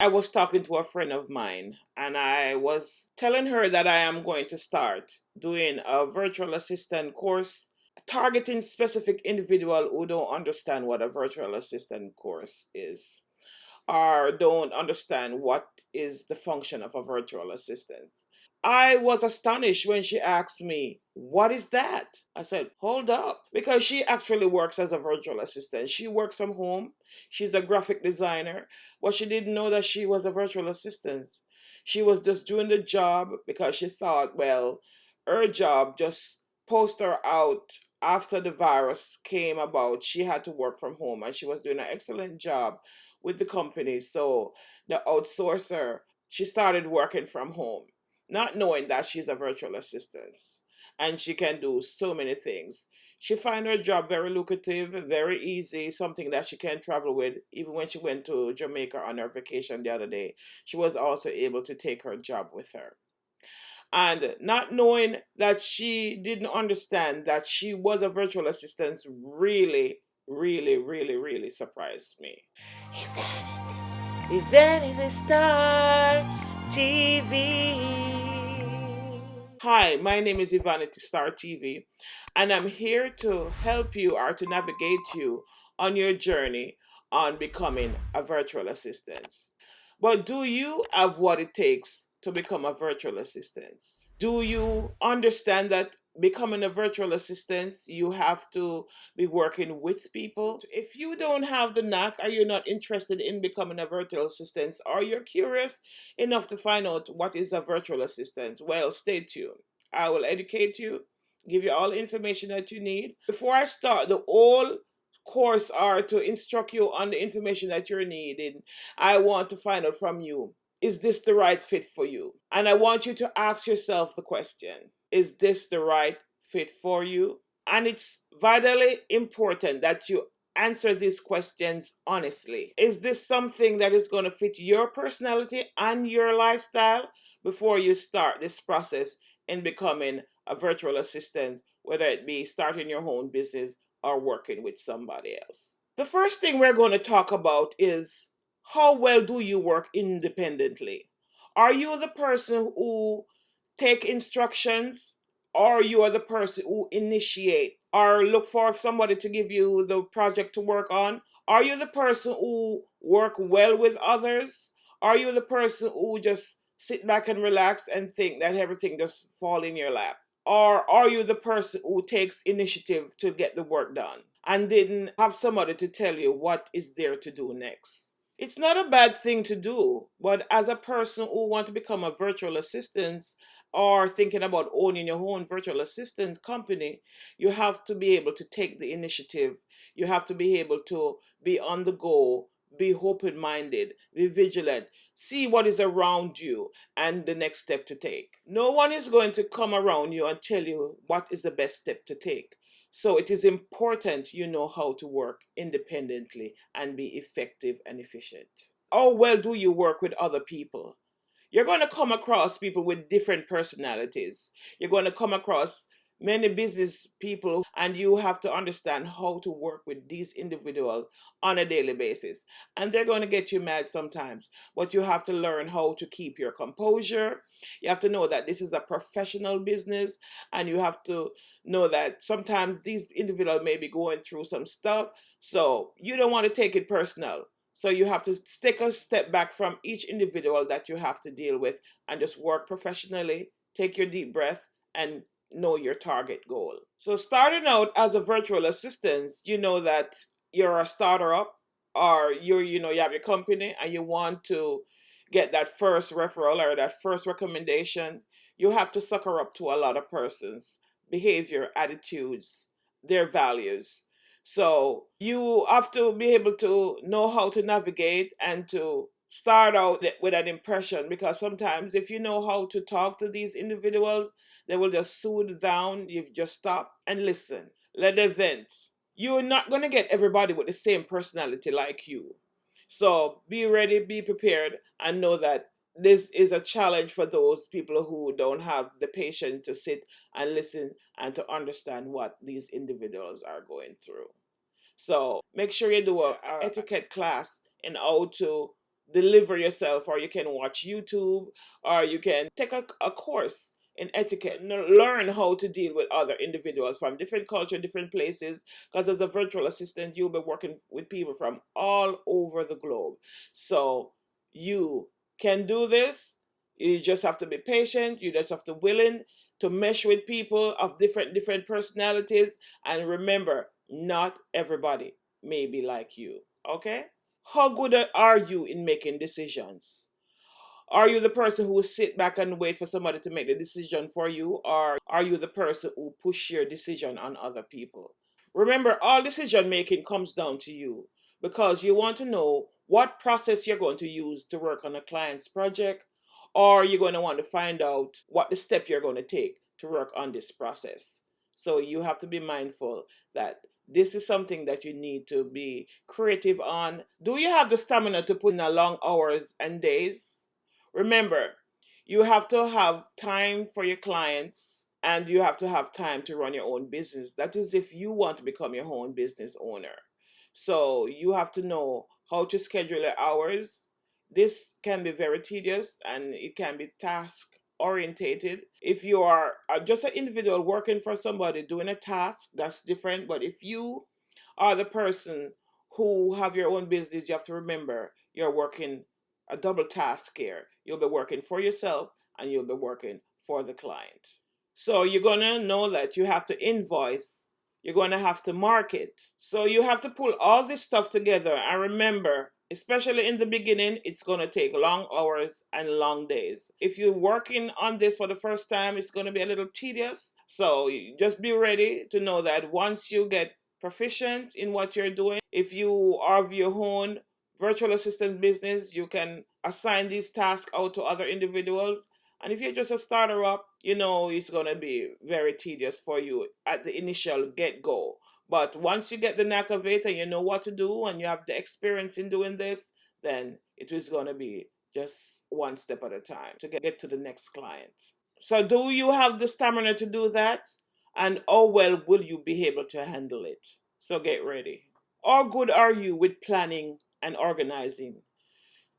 I was talking to a friend of mine and I was telling her that I am going to start doing a virtual assistant course targeting specific individual who don't understand what a virtual assistant course is or don't understand what is the function of a virtual assistant. I was astonished when she asked me, "What is that?" I said, "Hold up." Because she actually works as a virtual assistant. She works from home. She's a graphic designer, but she didn't know that she was a virtual assistant. She was just doing the job because she thought, well, her job just post her out after the virus came about. She had to work from home and she was doing an excellent job with the company. So the outsourcer, she started working from home not knowing that she's a virtual assistant and she can do so many things. She found her job very lucrative, very easy, something that she can travel with. Even when she went to Jamaica on her vacation the other day, she was also able to take her job with her. And not knowing that she didn't understand that she was a virtual assistant really, really, really, really surprised me. Evanity Star TV. Hi, my name is Evanity Star TV, and I'm here to help you or to navigate you on your journey on becoming a virtual assistant. But do you have what it takes to become a virtual assistant? Do you understand that becoming a virtual assistant, you have to be working with people? If you don't have the knack, or you're not interested in becoming a virtual assistant, or you're curious enough to find out what is a virtual assistant, well, stay tuned. I will educate you, give you all the information that you need. Before I start the whole course or to instruct you on the information that you're needing, I want to find out from you, is this the right fit for you? And I want you to ask yourself the question, is this the right fit for you? And it's vitally important that you answer these questions honestly. Is this something that is going to fit your personality and your lifestyle before you start this process in becoming a virtual assistant, whether it be starting your own business or working with somebody else? The first thing we're going to talk about is, how well do you work independently? Are you the person who take instructions, or you are the person who initiate or look for somebody to give you the project to work on? Are you the person who work well with others? Are you the person who just sit back and relax and think that everything just fall in your lap? Or are you the person who takes initiative to get the work done and didn't have somebody to tell you what is there to do next? It's not a bad thing to do, but as a person who want to become a virtual assistant or thinking about owning your own virtual assistant company, you have to be able to take the initiative. You have to be able to be on the go, be open minded, be vigilant, see what is around you and the next step to take. No one is going to come around you and tell you what is the best step to take. So it is important you know how to work independently and be effective and efficient. How well do you work with other people? You're going to come across people with different personalities. You're going to come across many business people, and you have to understand how to work with these individuals on a daily basis. And they're going to get you mad sometimes, but you have to learn how to keep your composure. You have to know that this is a professional business, and you have to know that sometimes these individuals may be going through some stuff. So you don't want to take it personal. So you have to take a step back from each individual that you have to deal with and just work professionally, take your deep breath, and know your target goal. So starting out as a virtual assistant, you know that you're a starter up, or you have your company and you want to get that first referral or that first recommendation. You have to sucker up to a lot of persons' behavior, attitudes, their values. So you have to be able to know how to navigate and to start out with an impression, because sometimes if you know how to talk to these individuals, they will just soothe down. You just stop and listen. Let them vent. You're not going to get everybody with the same personality like you. So be ready, be prepared, and know that this is a challenge for those people who don't have the patience to sit and listen and to understand what these individuals are going through. So make sure you do a etiquette class in how to deliver yourself, or you can watch YouTube, or you can take a course in etiquette, learn how to deal with other individuals from different culture, different places, because as a virtual assistant, you'll be working with people from all over the globe. So you can do this. You just have to be patient. You just have to willing to mesh with people of different personalities. And remember, not everybody may be like you. Okay? How good are you in making decisions? Are you the person who will sit back and wait for somebody to make the decision for you, or are you the person who push your decision on other people? Remember, all decision making comes down to you, because you want to know what process you're going to use to work on a client's project, or you're going to want to find out what the step you're going to take to work on this process. So you have to be mindful that this is something that you need to be creative on. Do you have the stamina to put in a long hours and days? Remember, you have to have time for your clients, and you have to have time to run your own business. That is, if you want to become your own business owner. So you have to know how to schedule your hours. This can be very tedious, and it can be task orientated. If you are just an individual working for somebody doing a task, that's different. But if you are the person who have your own business, you have to remember you're working a double task here. You'll be working for yourself, and you'll be working for the client. So you're going to know that you have to invoice, you're going to have to market. So you have to pull all this stuff together. And remember, especially in the beginning, it's going to take long hours and long days. If you're working on this for the first time, it's going to be a little tedious. So just be ready to know that once you get proficient in what you're doing, if you are of your own virtual assistant business, you can assign these tasks out to other individuals. And if you're just a starter up, it's going to be very tedious for you at the initial get go. But once you get the knack of it and you know what to do and you have the experience in doing this, then it is going to be just one step at a time to get to the next client. So, do you have the stamina to do that? And how well will you be able to handle it? So, get ready. How good are you with planning and organizing?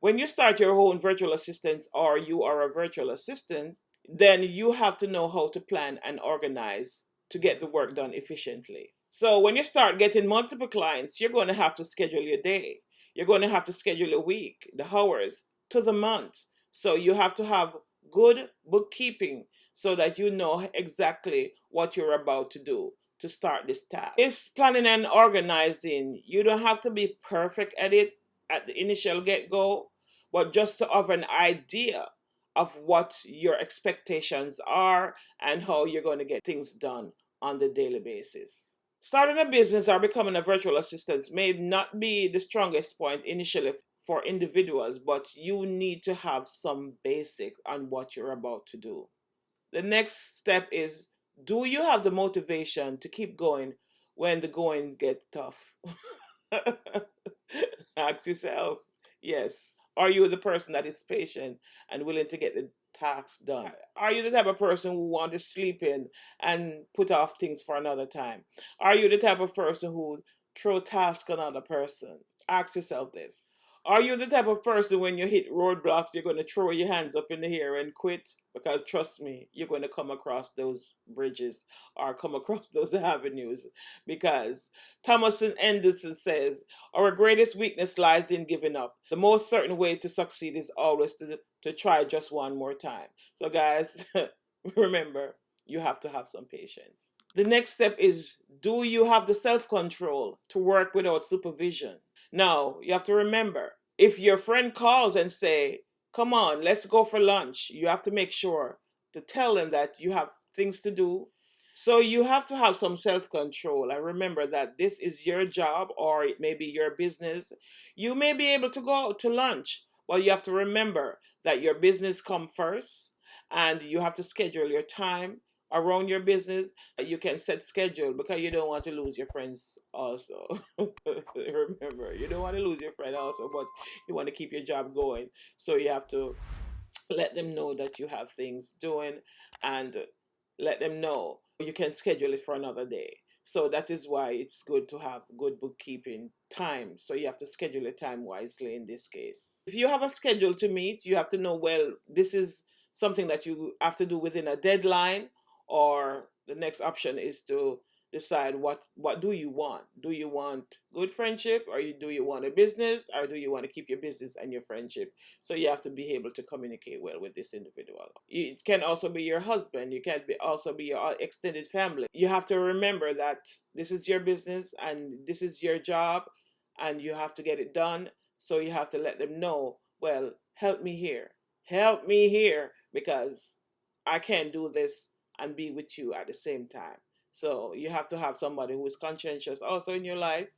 When you start your own virtual assistants, or you are a virtual assistant, then you have to know how to plan and organize to get the work done efficiently. So when you start getting multiple clients, you're going to have to schedule your day. You're going to have to schedule a week, the hours, to the month. So you have to have good bookkeeping so that you know exactly what you're about to do to start this task. It's planning and organizing. You don't have to be perfect at it at the initial get go, but just to have an idea of what your expectations are and how you're going to get things done on the daily basis. Starting a business or becoming a virtual assistant may not be the strongest point initially for individuals, but you need to have some basic on what you're about to do. The next step is, do you have the motivation to keep going when the going gets tough? Ask yourself, yes. Are you the person that is patient and willing to get the tasks done? Are you the type of person who wants to sleep in and put off things for another time? Are you the type of person who throw tasks on another person? Ask yourself this. Are you the type of person when you hit roadblocks, you're going to throw your hands up in the air and quit? Because trust me, you're going to come across those bridges or come across those avenues. Because Thomas Anderson says, our greatest weakness lies in giving up. The most certain way to succeed is always to try just one more time. So, guys, remember, you have to have some patience. The next step is, do you have the self control to work without supervision? Now, you have to remember, if your friend calls and say, come on, let's go for lunch, you have to make sure to tell them that you have things to do. So you have to have some self-control and remember that this is your job, or it may be your business. You may be able to go out to lunch, but you have to remember that your business comes first, and you have to schedule your time around your business. You can set schedule because you don't want to lose your friends also. Remember, you don't want to lose your friend also, but you want to keep your job going. So you have to let them know that you have things doing, and let them know you can schedule it for another day. So that is why it's good to have good bookkeeping time. So you have to schedule your time wisely in this case. If you have a schedule to meet, you have to know, well, this is something that you have to do within a deadline, or the next option is to decide what do you want. Do you want good friendship, or do you want a business, or do you want to keep your business and your friendship? So you have to be able to communicate well with this individual. It can also be your husband. You can also be your extended family. You have to remember that this is your business and this is your job, and you have to get it done. So you have to let them know, well, help me here. Help me here, because I can't do this and be with you at the same time. So you have to have somebody who is conscientious also in your life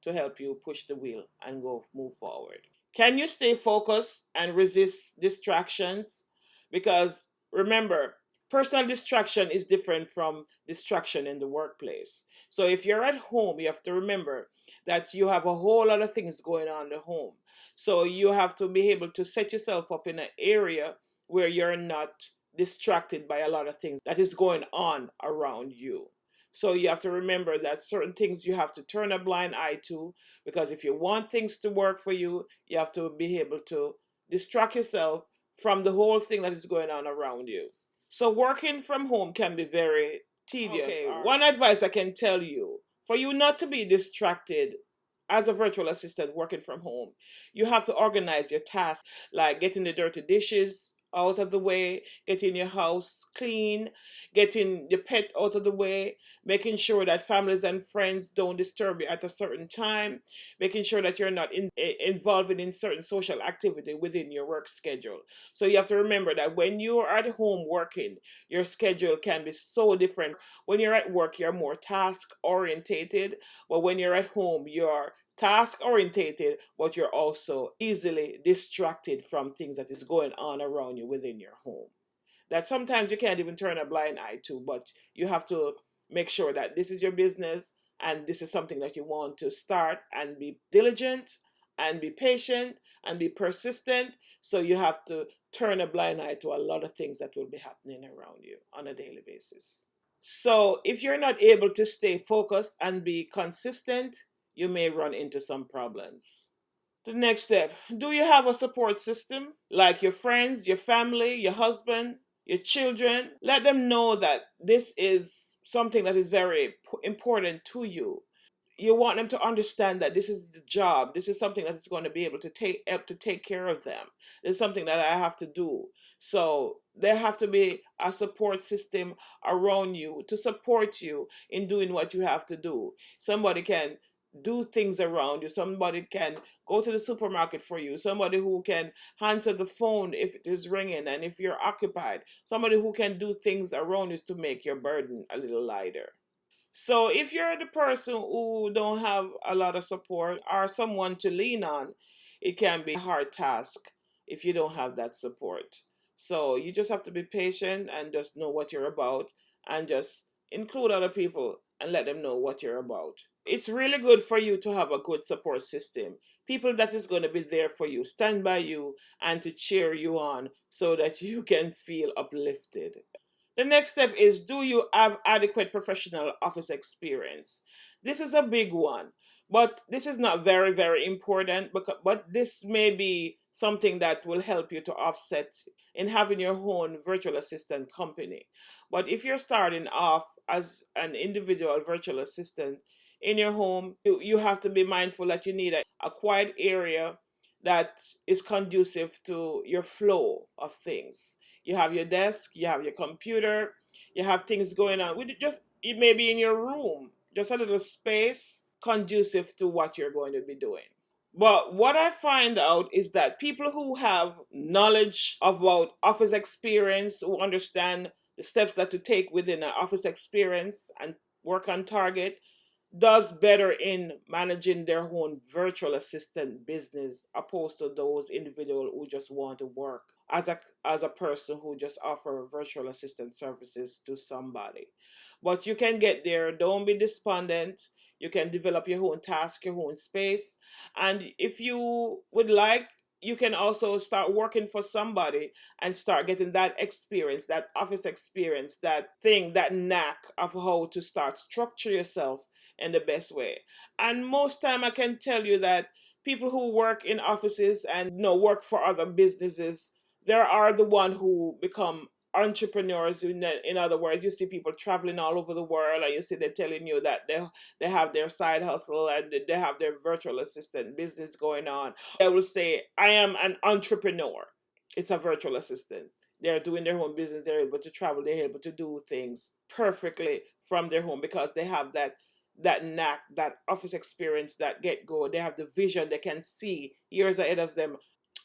to help you push the wheel and go move forward. Can you stay focused and resist distractions? Because remember, personal distraction is different from distraction in the workplace. So if you're at home, you have to remember that you have a whole lot of things going on at home. So you have to be able to set yourself up in an area where you're not distracted by a lot of things that is going on around you. So you have to remember that certain things you have to turn a blind eye to, because if you want things to work for you, you have to be able to distract yourself from the whole thing that is going on around you. So working from home can be very tedious. Okay, one advice I can tell you, for you not to be distracted as a virtual assistant working from home, you have to organize your tasks, like getting the dirty dishes out of the way, getting your house clean, getting the pet out of the way, making sure that families and friends don't disturb you at a certain time, making sure that you're not involved in certain social activity within your work schedule. So you have to remember that when you are at home working, your schedule can be so different. When you're at work, you're more task orientated, but when you're at home, you're task orientated, but you're also easily distracted from things that is going on around you within your home, that sometimes you can't even turn a blind eye to. But you have to make sure that this is your business and this is something that you want to start, and be diligent and be patient and be persistent. So you have to turn a blind eye to a lot of things that will be happening around you on a daily basis. So if you're not able to stay focused and be consistent, you may run into some problems. The next step, do you have a support system like your friends, your family, your husband, your children? Let them know that this is something that is very important to you. You want them to understand that this is the job. This is something that is going to be able to take care of them. It's something that I have to do. So there have to be a support system around you to support you in doing what you have to do. Somebody can do things around you. Somebody can go to the supermarket for you. Somebody who can answer the phone if it is ringing and if you're occupied. Somebody who can do things around you to make your burden a little lighter. So if you're the person who don't have a lot of support or someone to lean on, it can be a hard task if you don't have that support. So you just have to be patient and just know what you're about, and just include other people and let them know what you're about. It's really good for you to have a good support system. People that is going to be there for you, stand by you, and to cheer you on so that you can feel uplifted. The next step is, do you have adequate professional office experience? This is a big one, but this is not very, very important, but this may be something that will help you to offset in having your own virtual assistant company. But if you're starting off as an individual virtual assistant in your home, you have to be mindful that you need a quiet area that is conducive to your flow of things. You have your desk, you have your computer, you have things going on. It may be in your room, just a little space conducive to what you're going to be doing. But what I find out is that people who have knowledge about office experience, who understand the steps that to take within an office experience and work on target, does better in managing their own virtual assistant business opposed to those individuals who just want to work as a person who just offer virtual assistant services to somebody. But you can get there. Don't be despondent. You can develop your own task, your own space. And if you would like, you can also start working for somebody and start getting that experience, that office experience, that thing, that knack of how to start structure yourself in the best way. And most time I can tell you that people who work in offices and work for other businesses, there are the one who become entrepreneurs. In other words, you see people traveling all over the world, and you see they're telling you that they have their side hustle and they have their virtual assistant business going on. They will say, I am an entrepreneur. It's a virtual assistant. They're doing their own business. They're able to travel. They're able to do things perfectly from their home because they have that knack, that office experience, that get go. They have the vision. They can see years ahead of them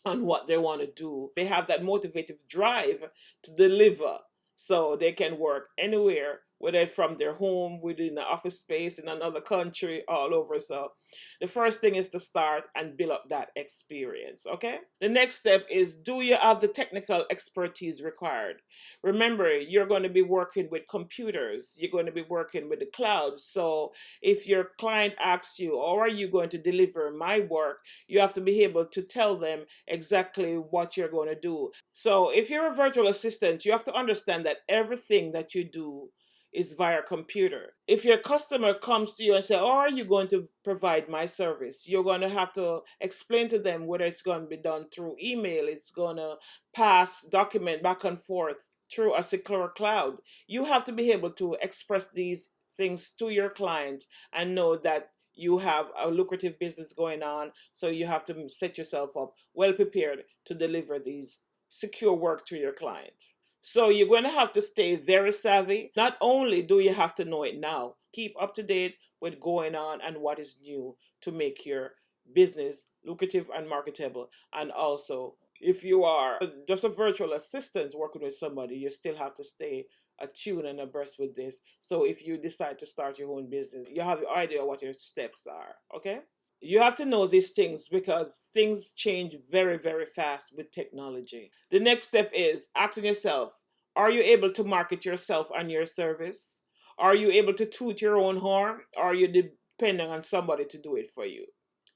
on what they want to do. They have that motivative drive to deliver, so they can work anywhere, whether it's from their home, within the office space, in another country, all over. So the first thing is to start and build up that experience, okay? The next step is, do you have the technical expertise required? Remember, you're going to be working with computers, you're going to be working with the cloud. So if your client asks you, how are you going to deliver my work, you have to be able to tell them exactly what you're going to do. So if you're a virtual assistant, you have to understand that everything that you do is via computer. If your customer comes to you and say, "Oh, are you going to provide my service?" You're going to have to explain to them whether it's going to be done through email, it's going to pass document back and forth through a secure cloud. You have to be able to express these things to your client and know that you have a lucrative business going on, so you have to set yourself up well prepared to deliver these secure work to your client. So you're going to have to stay very savvy. Not only do you have to know it now, keep up to date with going on and what is new to make your business lucrative and marketable. And also, if you are just a virtual assistant working with somebody, you still have to stay attuned and abreast with this. So if you decide to start your own business, you have an idea what your steps are. Okay? You have to know these things because things change very, very fast with technology. The next step is asking yourself, are you able to market yourself and your service? Are you able to toot your own horn? Or are you depending on somebody to do it for you?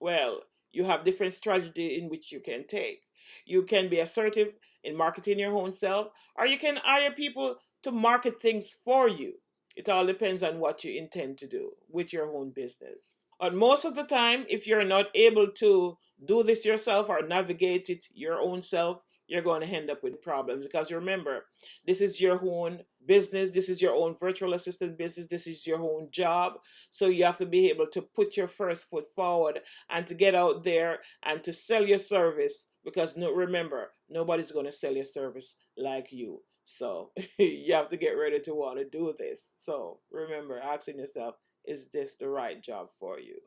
Well, you have different strategy in which you can take. You can be assertive in marketing your own self, or you can hire people to market things for you. It all depends on what you intend to do with your own business. And most of the time, if you're not able to do this yourself or navigate it your own self, you're going to end up with problems because remember, this is your own business, this is your own virtual assistant business, this is your own job. So you have to be able to put your first foot forward and to get out there and to sell your service because no, remember, nobody's going to sell your service like you. So you have to get ready to want to do this. So remember, asking yourself, is this the right job for you?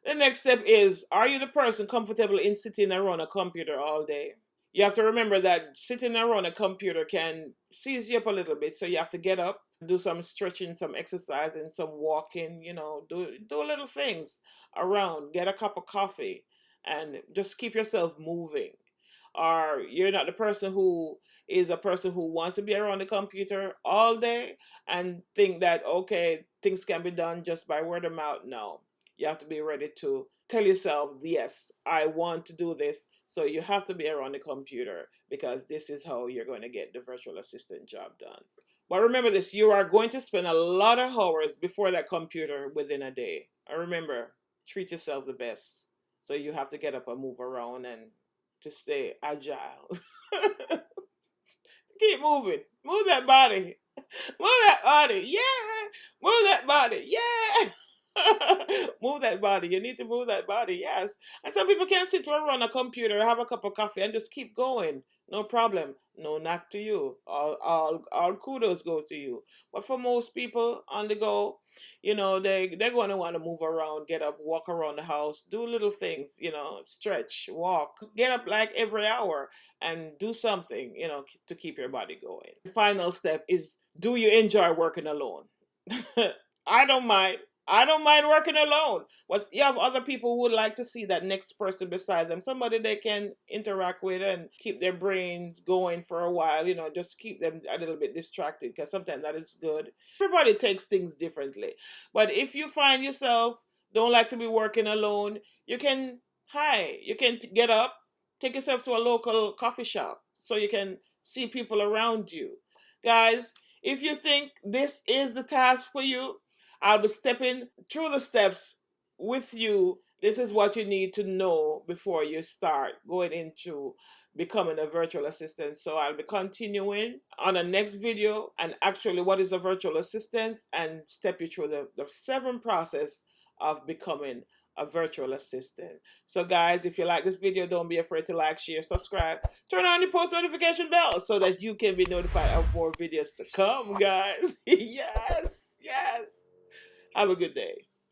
The next step is, are you the person comfortable in sitting around a computer all day? You have to remember that sitting around a computer can seize you up a little bit. So you have to get up, do some stretching, some exercising, some walking, do little things around, get a cup of coffee, and just keep yourself moving. Or you're not the person who is a person who wants to be around the computer all day and think that okay, things can be done just by word of mouth. No, you have to be ready to tell yourself, yes, I want to do this. So you have to be around the computer because this is how you're going to get the virtual assistant job done. But remember this, you are going to spend a lot of hours before that computer within a day. And remember, treat yourself the best. So you have to get up and move around and to stay agile. Keep moving. Move that body. Move that body. Yeah. Move that body. Yeah. Move that body. You need to move that body. Yes. And some people can sit around a computer, have a cup of coffee, and just keep going. No problem. No knock to you. All kudos go to you. But for most people on the go, they're going to want to move around, get up, walk around the house, do little things, stretch, walk, get up like every hour and do something, to keep your body going. The final step is, do you enjoy working alone? I don't mind. I don't mind working alone. But you have other people who would like to see that next person beside them, somebody they can interact with and keep their brains going for a while, just to keep them a little bit distracted because sometimes that is good. Everybody takes things differently. But if you find yourself don't like to be working alone, you can get up, Take yourself to a local coffee shop so you can see people around you. Guys, if you think this is the task for you, I'll be stepping through the steps with you. This is what you need to know before you start going into becoming a virtual assistant. So I'll be continuing on the next video and actually what is a virtual assistant and step you through the 7 process of becoming a virtual assistant. So guys, if you like this video, don't be afraid to like, share, subscribe, turn on the post notification bell so that you can be notified of more videos to come, guys. Yes, yes. Have a good day.